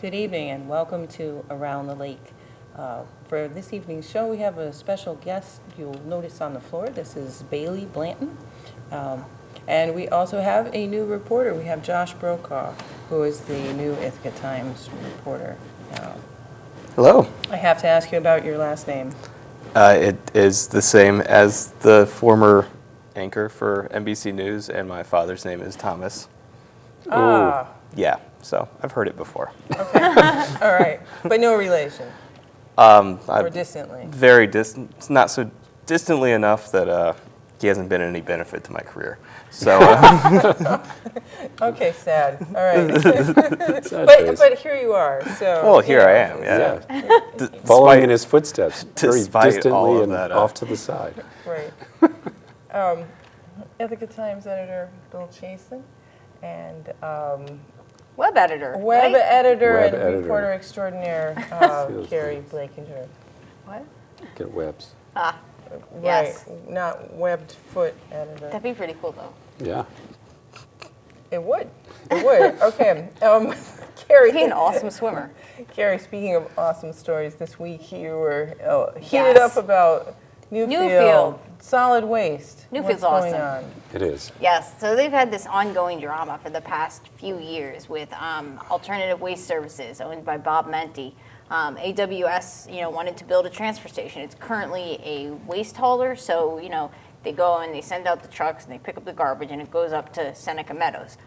Good evening and welcome to Around the Lake. For this evening's show, we have a special guest you'll notice on the floor. This is Bailey Blanton. And we also have a new reporter. We have Josh Brokaw, who is the new Ithaca Times reporter. Hello. I have to ask you about your last name. It is the same as the former anchor for NBC News, and my father's name is Thomas. Ah. Yeah, so I've heard it before. Okay. All right. But no relation? Or distantly? Very distant. It's not so distantly enough that he hasn't been any benefit to my career. So. Okay, sad. All right. Sad but here you are. So. Well, here I am. Yeah. Following in his footsteps, very despite all distantly of and that, off to the side. Right. Ithaca Times editor Bill Chaisson and Web editor. Web right? editor Web and editor. reporter extraordinaire Keri Blakinger. What? Get webs. Ah, Right. yes. Not webbed foot editor. That'd be pretty cool, though. Yeah. It would. It would. Okay. Keri. He's an awesome swimmer. Keri, speaking of awesome stories, this week you were heated up about Newfield. Solid waste. Newfield's What's going awesome. on? It is. Yes, so they've had this ongoing drama for the past few years with alternative waste services owned by Bob Menti. AWS, wanted to build a transfer station. It's currently a waste hauler, so, they go and they send out the trucks and they pick up the garbage and it goes up to Seneca Meadows.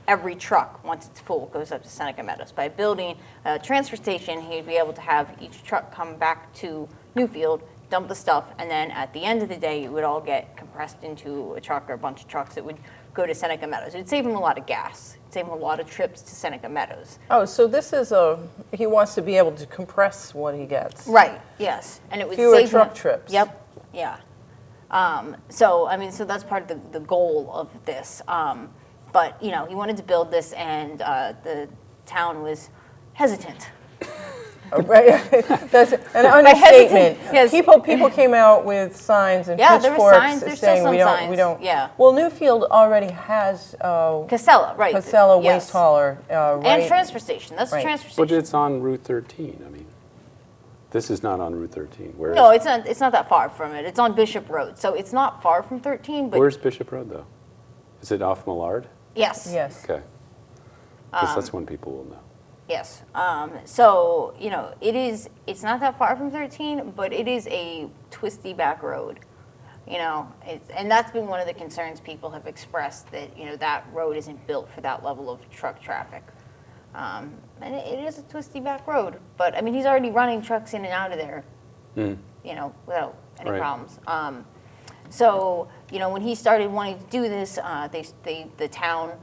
Every truck, once it's full, goes up to Seneca Meadows. By building a transfer station, he'd be able to have each truck come back to Newfield, dump the stuff, and then at the end of the day, it would all get compressed into a truck or a bunch of trucks that would go to Seneca Meadows. It would save him a lot of gas. It'd save him a lot of trips to Seneca Meadows. Oh, so this is he wants to be able to compress what he gets. Right, yes. And it would Fewer save truck him, trips. Yep, yeah. So that's part of the goal of this. But, he wanted to build this, and the town was hesitant. Right, that's an understatement. Yes. People came out with signs and Yeah, there were pitchforks signs. There's still saying some we don't. signs. Yeah. Well, Newfield already has Casella, right. Casella yes. waste hauler, right? And transfer station. That's Right. a transfer But station. it's on Route 13. I mean, this is not on Route 13. Where No, is, it's not that far from it. It's on Bishop Road, so it's not far from 13. But where's Bishop Road, though? Is it off Millard? yes, Yes. Okay. Because that's when people will know. yes. So it's not that far from 13, but it is a twisty back road. And that's been one of the concerns people have expressed, that that road isn't built for that level of truck traffic. And it is a twisty back road, but I mean he's already running trucks in and out of there, without any Right. problems. So when he started wanting to do this, the town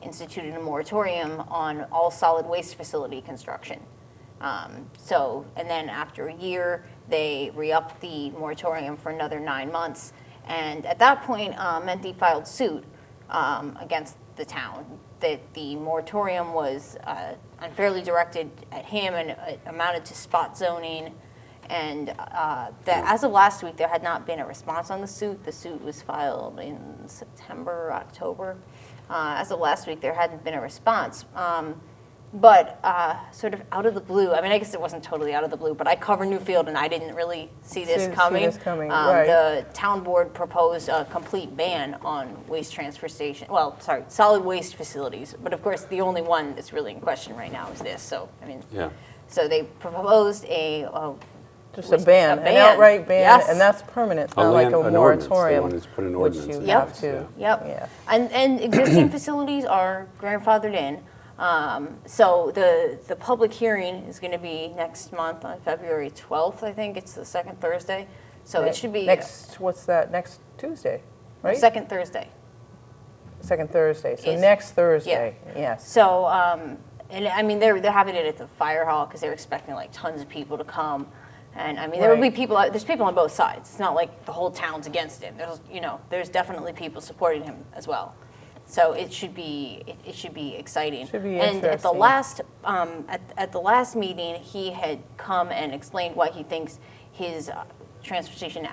instituted a moratorium on all solid waste facility construction. And then after a year, they re-upped the moratorium for another 9 months. And at that point, Menti filed suit against the town that the moratorium was unfairly directed at him and it amounted to spot zoning. And that as of last week, there had not been a response on the suit. The suit was filed in September, October. As of last week, there hadn't been a response. But sort of out of the blue, I mean, I guess it wasn't totally out of the blue, but I cover Newfield and I didn't really see this coming. Right. The town board proposed a complete ban on waste transfer station, solid waste facilities. But of course, the only one that's really in question right now is this. So, I mean, Yeah. so they proposed Just a ban, an ban. outright ban, Yes. and that's permanent. It's not like a an ordinance. They moratorium, wanted to put an which ordinance you in have place, to. Yep. Yeah. And existing facilities are grandfathered in. So the public hearing is going to be next month on February 12th, I think. It's the second Thursday. So it should be What's that? Next Tuesday, right? second Thursday. Second Thursday. So Is- next Thursday. Yes. So, and I mean, they're having it at the fire hall because they're expecting like tons of people to come. And I mean, there will be people, there's people on both sides. It's not like the whole town's against him. There's definitely people supporting him as well. So it should be exciting. Should be and at the interesting. last at the last meeting, he had come and explained why he thinks his transportation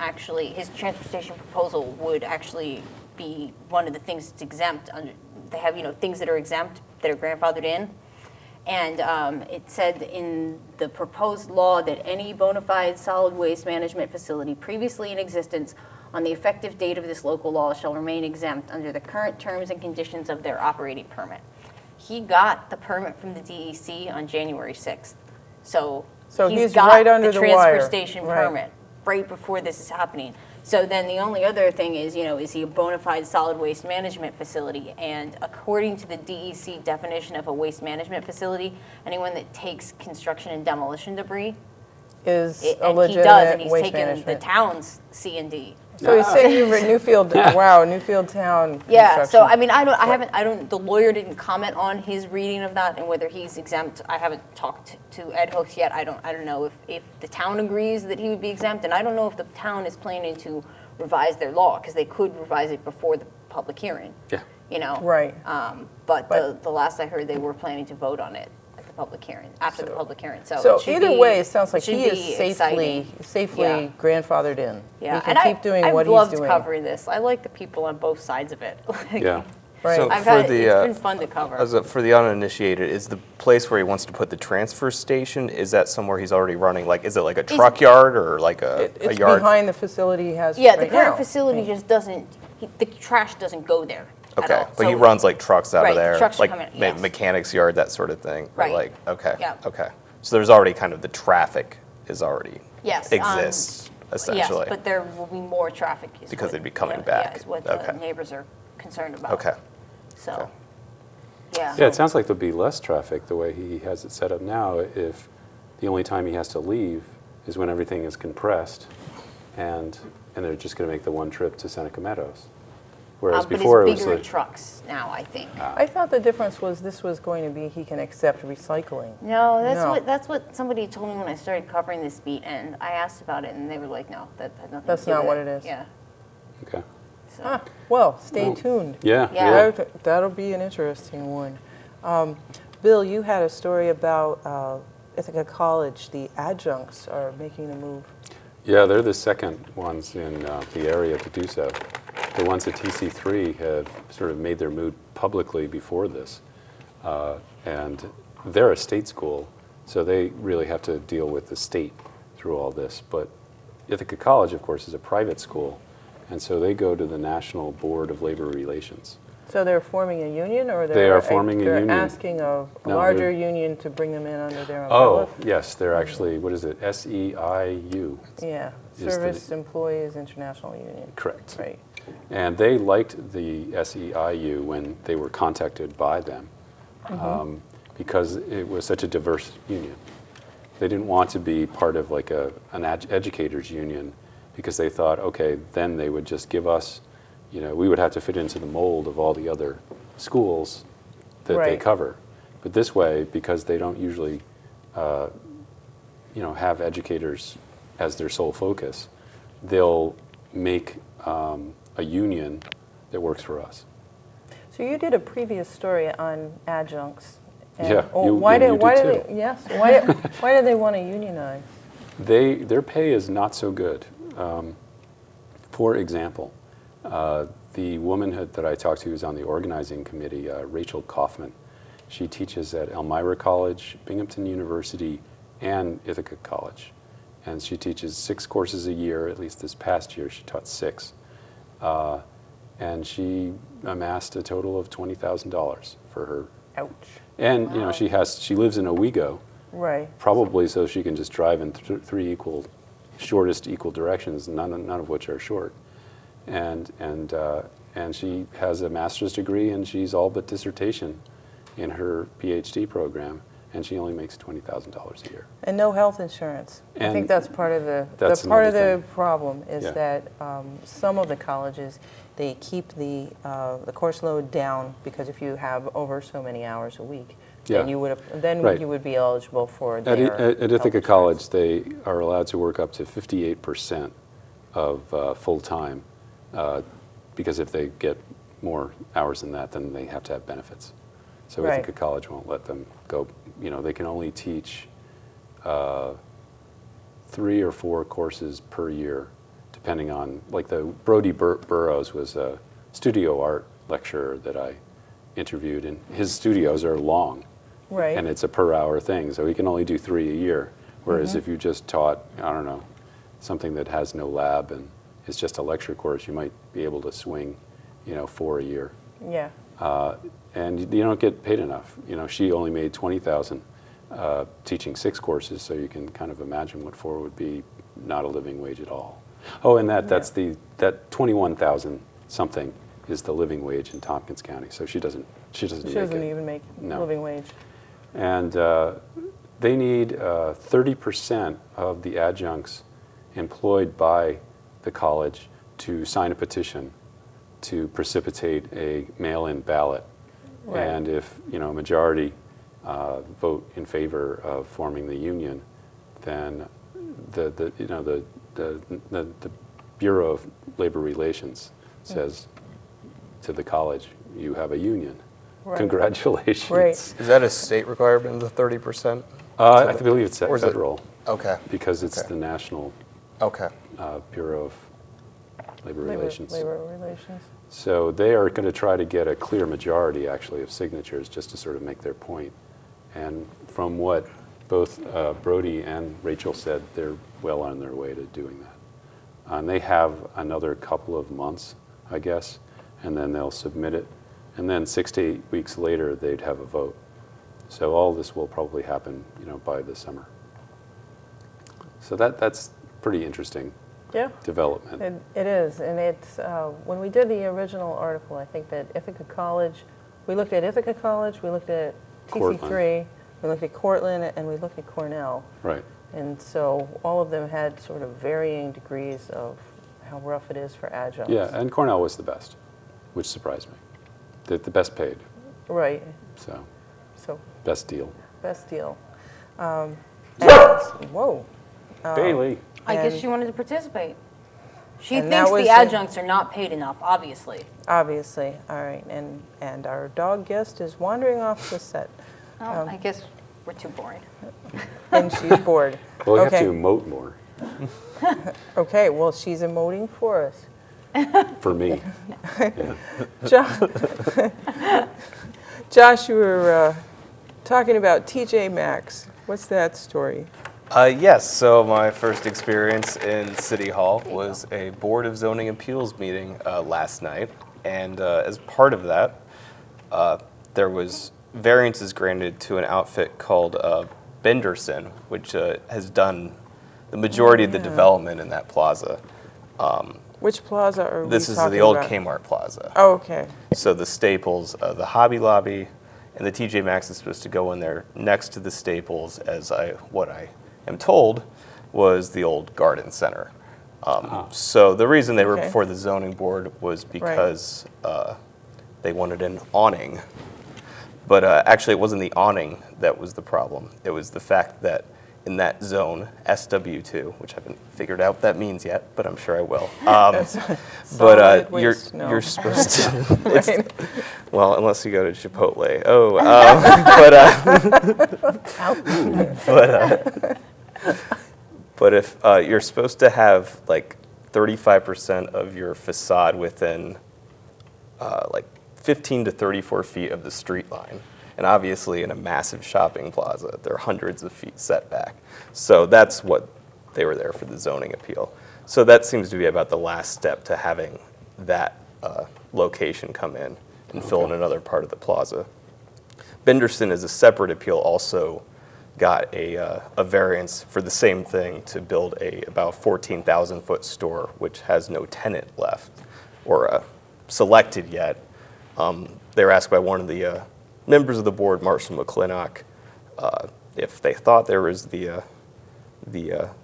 proposal would actually be one of the things that's exempt under. They have things that are exempt that are grandfathered in. And it said in the proposed law that any bona fide solid waste management facility previously in existence on the effective date of this local law shall remain exempt under the current terms and conditions of their operating permit. He got the permit from the DEC on January 6th. So he's got right under the transfer wire. station Right. permit right before this is happening. So then the only other thing is, is he a bona fide solid waste management facility? And according to the DEC definition of a waste management facility, anyone that takes construction and demolition debris, Is a and he legitimate does, and he's waste taken the management. town's C&D. So he's saying you're at Newfield, wow, Newfield Town Yeah, so I construction. mean, the lawyer didn't comment on his reading of that and whether he's exempt. I haven't talked to Ed Hooks yet. I don't know if the town agrees that he would be exempt, and I don't know if the town is planning to revise their law, because they could revise it before the public hearing. Yeah. Right. But the last I heard, they were planning to vote on it at the public hearing, after the public hearing. So So it should either be- way, it sounds like should he is be safely exciting. Yeah. grandfathered in. Yeah, He can and keep doing I've what he's loved doing. covering this. I like the people on both sides of it. Like, Yeah. Right. So I've for had, the, it's been fun to cover. For the uninitiated, is the place where he wants to put the transfer station, is that somewhere he's already running? Like, is it like a truck yard or like a It's yard? behind the facility he has Yeah, right the current now. facility just doesn't, the trash doesn't go there at Okay, all. but he So- runs like trucks out Right, of there? trucks are like coming, yes. mechanics yard, that sort of thing? Or Right. like, okay, Yeah. okay. So there's already kind of the traffic is already, Yes, exists essentially? Yes, but there will be more traffic. Is Because what- they'd be coming yeah, back. Yeah, is what Okay. the neighbors are concerned about. Okay, So, okay. yeah. Yeah, it sounds like there'll be less traffic the way he has it set up now if the only time he has to leave is when everything is compressed and they're just going to make the one trip to Seneca Meadows. Whereas But before it it's was bigger like, trucks now, I think. I thought the difference was this was going to be he can accept recycling. No, No. that's what somebody told me when I started covering this beat, and I asked about it, and they were like, "No, that had nothing That's to do not with what it is. Yeah. okay. So. Huh. Well, stay Well, tuned. Yeah, Yeah. yeah. That'll be an interesting one. Bill, you had a story about Ithaca College. The adjuncts are making a move. Yeah, they're the second ones in the area to do so. The ones at TC3 have sort of made their move publicly before this. And they're a state school, so they really have to deal with the state through all this. But Ithaca College, of course, is a private school, and so they go to the National Board of Labor Relations. So they're forming a union, or They are forming a they're union. asking a No, larger they're- union to bring them in under their umbrella? Oh, yes, they're actually, what is it, SEIU? Yeah, Is the- Service Employees International Union. Correct. Right. And they liked the SEIU when they were contacted by them because it was such a diverse union. They didn't want to be part of like an educators union because they thought, okay, then they would just give us, we would have to fit into the mold of all the other schools that they Right. cover. But this way, because they don't usually, have educators as their sole focus, they'll make a union that works for us. So you did a previous story on adjuncts. And- Yeah, oh, you why did do too. they? Yes. Why do they want to unionize? Their pay is not so good. For example, the woman that I talked to who's on the organizing committee, Rachel Kaufman, she teaches at Elmira College, Binghamton University, and Ithaca College. And she teaches 6 courses a year, at least this past year she taught 6. And she amassed a total of $20,000 for her. Ouch. And she lives in Owego, Right. probably so she can just drive in 3 shortest equal directions, none of which are short. And she has a master's degree, and she's all but dissertation in her PhD program, and she only makes $20,000 a year. And no health insurance. I And think that's part of the that's part of another the problem is Yeah. that some of the colleges they keep the course load down because if you have over so many hours a week, then Yeah. you would be eligible for At their Ithaca health insurance. College, they are allowed to work up to 58% of full-time, because if they get more hours than that, then they have to have benefits. So Right. Ithaca College won't let them go, they can only teach 3 or 4 courses per year, depending on, like the Brody Burroughs was a studio art lecturer that I interviewed, and his studios are long. Right. And it's a per hour thing, so he can only do 3 a year. Whereas if you just taught, I don't know, something that has no lab and is just a lecture course, you might be able to swing, 4 a year. Yeah. And you don't get paid enough. She only made 20,000 teaching 6 courses, so you can kind of imagine what 4 would be, not a living wage at all. Oh, and that 21,000 something is the living wage in Tompkins County. So she doesn't even make No. living wage. And they need 30% of the adjuncts employed by the college to sign a petition to precipitate a mail-in ballot. Right. And if a majority vote in favor of forming the union, then the Bureau of Labor Relations says to the college, you have a union. Right. Congratulations. Right. Is that a state requirement, the 30%? I believe it's Or is it- federal Okay. because it's Okay. the National Okay. Bureau of Labor Relations. Labor relations. So they are going to try to get a clear majority, actually, of signatures just to sort of make their point. And from what both Brody and Rachel said, they're well on their way to doing that. And they have another couple of months, I guess, and then they'll submit it. And then 6 to 8 weeks later, they'd have a vote. So all this will probably happen, by the summer. So that's pretty interesting Yeah. development. It is, and it's, when we did the original article, I think that Ithaca College, we looked at Ithaca College, we looked at TC3, Cortland. we looked at Cortland, and we looked at Cornell. Right. And so all of them had sort of varying degrees of how rough it is for adjuncts. Yeah, and Cornell was the best, which surprised me. The best paid, Right, so so best deal. best deal. And- whoa. Bailey. I guess And- she wanted to participate. She And that thinks was the the- adjuncts are not paid enough, obviously. Obviously, all right, and our dog guest is wandering off the set, Oh, I guess we're too boring. and she's bored. Well, we Okay. have to emote more Okay, well, she's emoting for us. for me. Yeah. Josh, you were talking about TJ Maxx. What's that story? Yes, so my first experience in City Hall was a Board of Zoning Appeals meeting last night. And as part of that, there was variances granted to an outfit called Benderson, which has done the majority of the development in that plaza. Which plaza are we talking about? This is the old Kmart Plaza. Oh, okay. So the Staples, the Hobby Lobby, and the TJ Maxx is supposed to go in there next to the Staples, as what I am told was the old Garden Center. So the reason they were Okay. before the zoning board was because they wanted an awning. But actually, it wasn't the awning that was the problem. It was the fact that in that zone, SW2, which I haven't figured out what that means yet, but I'm sure I will. But Solid you're waste, no. you're supposed to. It's, Right. well, unless you go to Chipotle. Oh, but if you're supposed to have like 35% of your facade within like 15 to 34 feet of the street line. And obviously in a massive shopping plaza, there are hundreds of feet setback. So that's what they were there for, the zoning appeal. So that seems to be about the last step to having that location come in and fill in another part of the plaza. Benderson is a separate appeal, also got a variance for the same thing to build a about 14,000 foot store, which has no tenant left or selected yet. They were asked by one of the members of the board, Marshall McClintock, if they thought there was the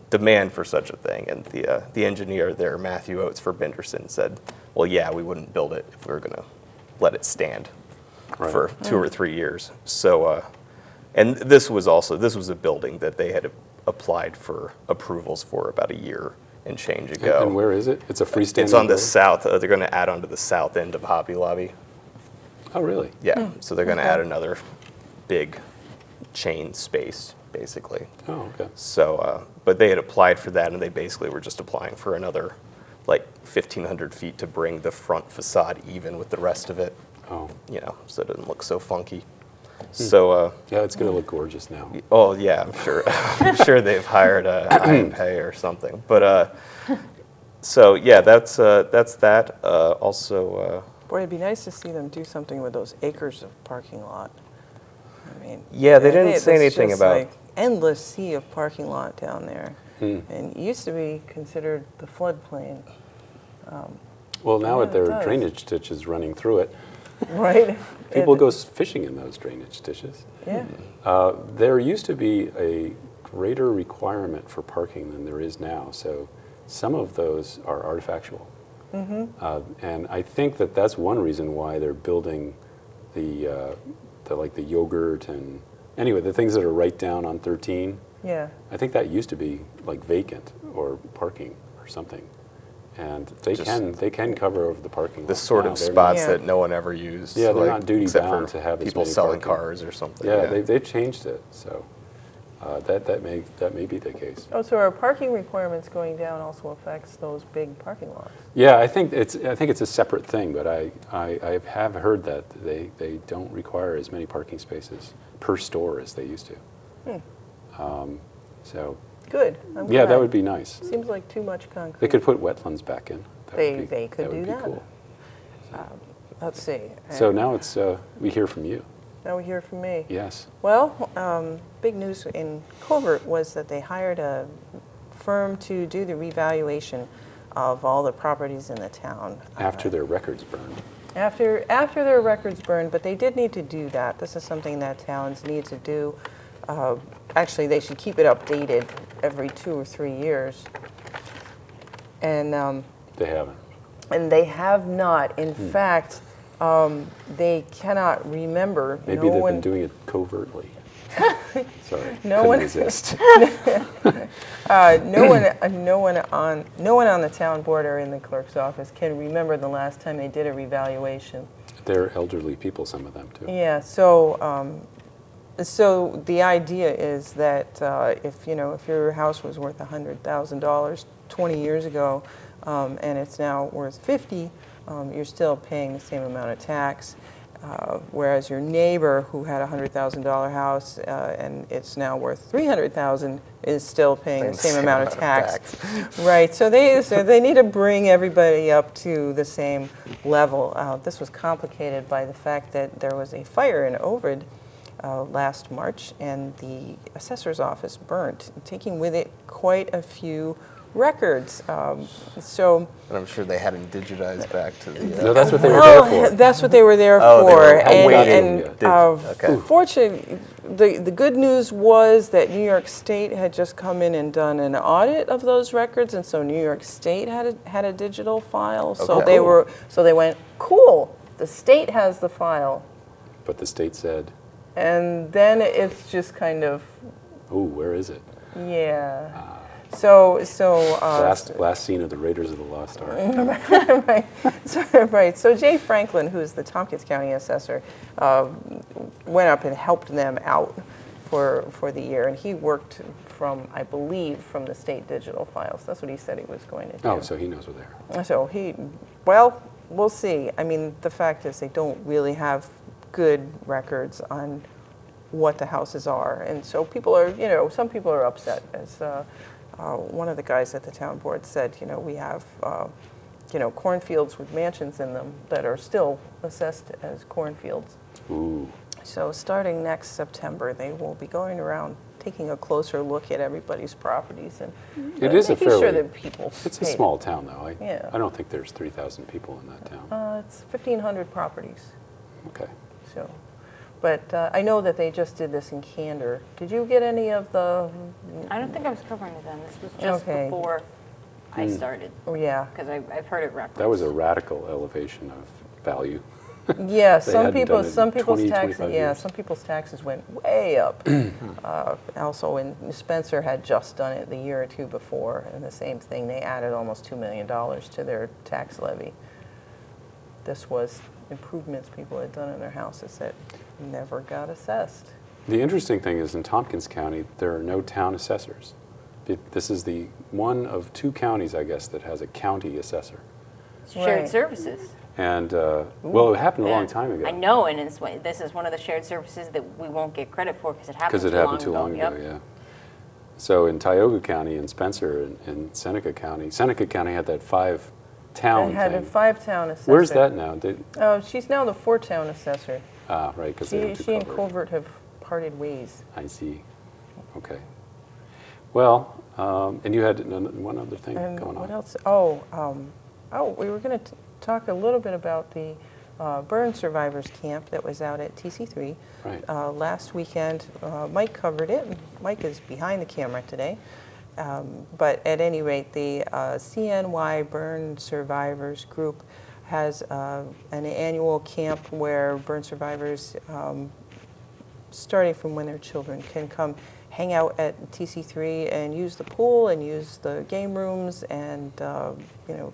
demand for such a thing, and the engineer there, Matthew Oates for Benderson, said, well, yeah, we wouldn't build it if we were going to let it stand for 2 or 3 years. So, and this was a building that they had applied for approvals for about a year and change ago. And where is it? It's a freestanding It's on the building? south. They're going to add onto the south end of Hobby Lobby. Oh, really? Yeah, so they're going to add another big chain space, basically. Oh, okay. So, but they had applied for that, and they basically were just applying for another, like 1,500 feet to bring the front facade even with the rest of it, Oh, so it doesn't look so funky. So, Yeah, it's going to look gorgeous now. oh yeah, I'm sure. I'm sure they've hired a pay or something. But so yeah, that's that. Also, Boy, it'd be nice to see them do something with those acres of parking lot. I mean, yeah, they didn't say it's anything just about. like endless sea of parking lot down there, and it used to be considered the floodplain, Well, now Yeah, there it are does. drainage ditches running through it. right? People go fishing in those drainage ditches. Yeah. There used to be a greater requirement for parking than there is now, so some of those are artifactual. And I think that that's one reason why they're building the like the yogurt and anyway the things that are right down on 13. Yeah. I think that used to be like vacant or parking or something, and they can cover over the parking. The lot sort now. of They're- spots Yeah. that no one ever used. Yeah, they're like, not duty except bound for to have as people many selling parking. cars or something. Yeah, they've changed it, so that may be the case. Oh, so our parking requirements going down also affects those big parking lots? Yeah, I think it's a separate thing, but I have heard that they don't require as many parking spaces per store as they used to. So Good. I'm yeah, that glad. would be nice. Seems like too much concrete. They could put wetlands back in. That They- would be, they could that would do be that. cool. Let's see. So now it's we hear from you. Now we hear from me. Yes. Well, big news in Covert was that they hired a firm to do the revaluation of all the properties in the town. After their records burned. After their records burned, but they did need to do that. This is something that towns need to do. Actually, they should keep it updated every 2 or 3 years. And They haven't. they have not. In fact, they cannot remember. Maybe they've been doing it covertly. Sorry, No couldn't one- resist. No one on the town board or in the clerk's office can remember the last time they did a revaluation. They're elderly people, some of them too. Yeah. So the idea is that if your house was worth $100,000 20 years ago, and it's now worth 50, you're still paying the same amount of tax. Whereas your neighbor who had a $100,000 house and it's now worth $300,000 is still paying the same amount of tax. Right. So they need to bring everybody up to the same level. This was complicated by the fact that there was a fire in Ovid last March, and the assessor's office burnt, taking with it quite a few records. And I'm sure they hadn't digitized back to the. No, that's what they were there for. That's what they were there Oh, they for. were waiting. Okay. Fortunately, the good news was that New York State had just come in and done an audit of those records, and so New York State had a digital file. So Okay. they went, cool. The state has the file, But the state said, and then it's just kind of "Oh, where is it?" yeah. So Last scene of the Raiders of the Lost Ark. Right. So Jay Franklin, who's the Tompkins County assessor, went up and helped them out for the year, and he worked I believe, from the state digital files. That's what he said he was going to do. Oh, so he knows where they are. So we'll see. I mean, the fact is they don't really have good records on what the houses are, and so some people are upset. As one of the guys at the town board said, we have cornfields with mansions in them that are still assessed as cornfields. Ooh. So starting next September, they will be going around taking a closer look at everybody's properties and It is a making sure fairly- that people It's a pay. small town, though. Yeah. I don't think there's 3,000 people in that town. It's 1,500 properties. Okay. So, but I know that they just did this in Candor. Did you get any of the? I don't think I was covering it then. This was just Okay. before I started, Oh yeah, because I've heard it referenced. That was a radical elevation of value. yeah. They Some hadn't people, done it in some people's 20, taxes, 25 yeah, years. some people's taxes went way up. Also, Spencer had just done it the year or two before, and the same thing. They added almost $2 million to their tax levy. This was improvements people had done in their houses that never got assessed. The interesting thing is in Tompkins County, there are no town assessors. This is the one of two counties, I guess, that has a county assessor. Shared Right. services. And, well, it happened a long Yeah. time ago. I know, and this is one of the shared services that we won't get credit for because it happened Because it too happened long too ago. long Yep. ago, yeah. So in Tioga County and Spencer and Seneca County had that 5-town It had a thing. 5-town assessor. Where's that now? She's now the 4-town assessor. Right, because they went to She and Covert. Covert have parted ways. I see. Okay. Well, and you had one other thing And going on. what else? We were going to talk a little bit about the burn survivors camp that was out at TC3 Right. last weekend. Mike covered it. Mike is behind the camera today. But at any rate, the CNY Burn Survivors Group has an annual camp where burn survivors, starting from when they're children, can come hang out at TC3 and use the pool and use the game rooms and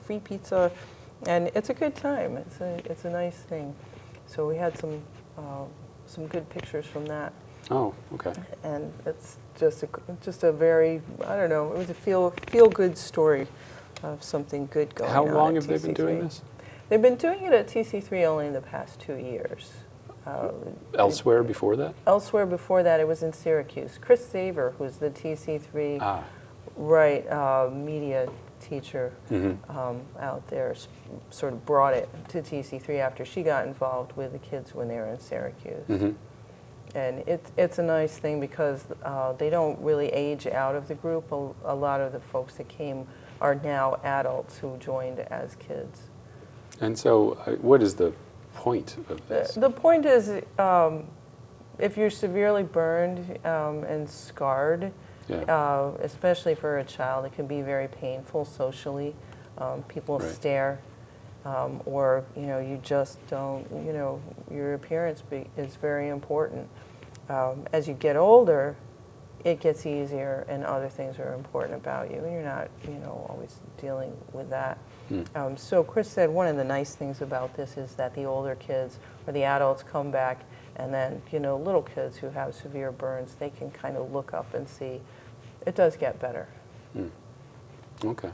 free pizza, and it's a good time. It's a nice thing. So we had some good pictures from that. Oh, okay. And it's just a very, I don't know, it was a feel good story of something good going on. How long at have they been doing TC3. this? They've been doing it at TC3 only in the past 2 years. Elsewhere before that? Elsewhere before that, it was in Syracuse. Chris Saver, who's the TC3 media teacher out there, sort of brought it to TC3 after she got involved with the kids when they were in Syracuse. Mm-hmm. And it's a nice thing because they don't really age out of the group. A lot of the folks that came are now adults who joined as kids. And so what is the point of this? The point is, if you're severely burned and scarred, Yeah. especially for a child, it can be very painful socially. People Right. stare, or you just don't. Your appearance is very important. As you get older, it gets easier, and other things are important about you, and you're not, always dealing with that. So Chris said one of the nice things about this is that the older kids or the adults come back, and then, little kids who have severe burns, they can kind of look up and see it does get better. Okay.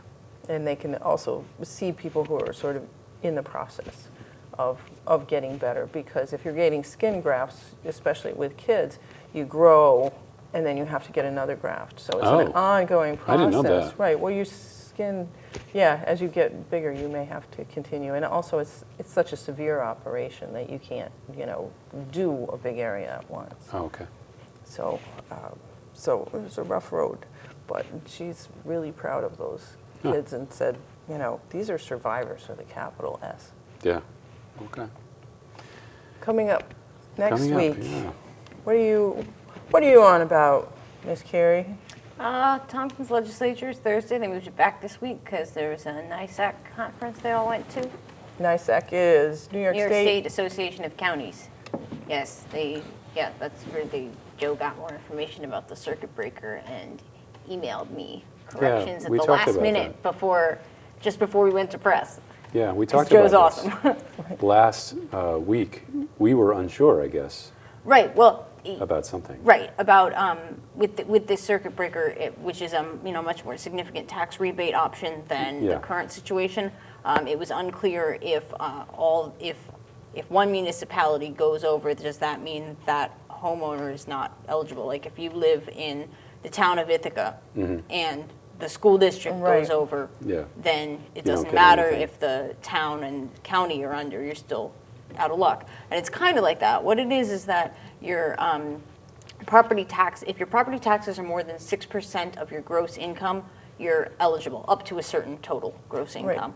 And they can also see people who are sort of in the process of getting better, because if you're getting skin grafts, especially with kids, you grow and then you have to get another graft. So it's an ongoing process. I didn't know that. Right. Well, your skin, as you get bigger, you may have to continue. And also, it's such a severe operation that you can't, do a big area at once. Oh, okay. So it was a rough road, but she's really proud of those kids and said, these are survivors with a capital S. Yeah. Okay. Coming up next Coming up, week, yeah. what are you on about, Miss Keri? Tompkins legislature is Thursday. They moved it back this week because there was a NISAC conference they all went to. NISAC is New York New York State. State Association of Counties. Yes, that's where Joe got more information about the circuit breaker and emailed me corrections at we the talked last about minute just before we went to press. Yeah, we 'Cause talked Joe's about awesome. this last week. We were unsure, I guess, Right. Well. about something. Right, about with this circuit breaker, which is a much more significant tax rebate option than the current situation. It was unclear if one municipality goes over, does that mean that homeowner is not eligible? Like if you live in the town of Ithaca and the school district goes over, then it doesn't matter if the town and county are under, you're still out of luck. And it's kind of like that. What it is that your property tax, if your property taxes are more than 6% of your gross income, you're eligible up to a certain total gross income.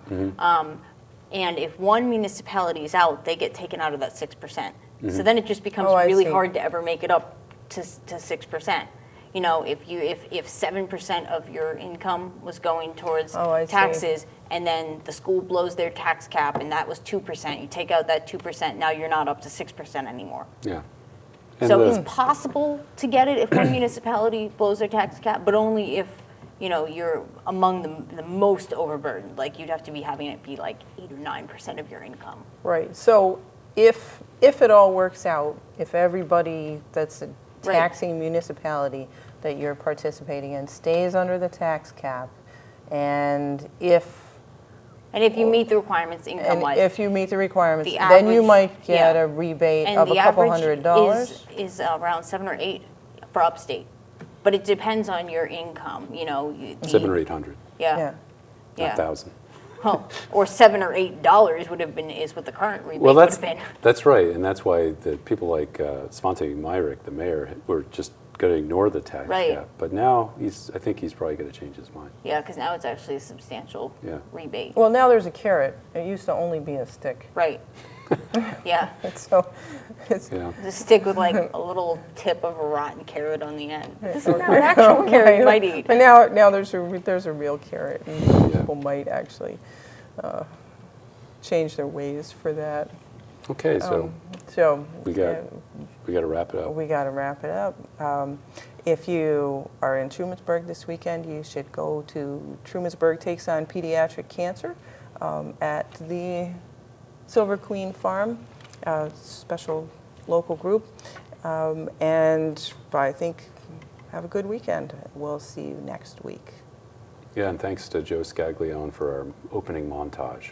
And if one municipality is out, they get taken out of that 6%. So then it just becomes really hard to ever make it up to 6%. If 7% of your income was going towards taxes, and then the school blows their tax cap, and that was 2%, you take out that 2%, now you're not up to 6% anymore. Yeah. So it's possible to get it if one municipality blows their tax cap, but only if you're among the most overburdened. Like you'd have to be having it be like 8 or 9% of your income. Right. So if it all works out, if everybody that's a taxing municipality that you're participating in stays under the tax cap, and if And if you meet the requirements And income-wise. if you meet the requirements, The then you average- might get yeah. a rebate And of a the couple average $100. is around 7 or 8 for upstate. But it depends on your income, you know. 700 or 800, Yeah. not Yeah. 1,000. Oh, or $7 or $8 would have been, is what the current rebate Well, would have been. that's right, and that's why the people like Svante Myrick, the mayor, were just going to ignore the tax Right. cap. But now I think he's probably going to change his mind. Yeah, because now it's actually a substantial Yeah. rebate. Well, now there's a carrot. It used to only be a stick. Right. Yeah. So it's Yeah. Just stick with like a little tip of a rotten carrot on the end. This is not an actual carrot you might eat. But now there's a real carrot, and Yeah. people might actually change their ways for that. Okay, so So we got to wrap it up. we got to wrap it up. If you are in Trumansburg this weekend, you should go to Trumansburg Takes on Pediatric Cancer at the Silver Queen Farm, special local group. And I think have a good weekend. We'll see you next week. Yeah, and thanks to Joe Scaglione for our opening montage.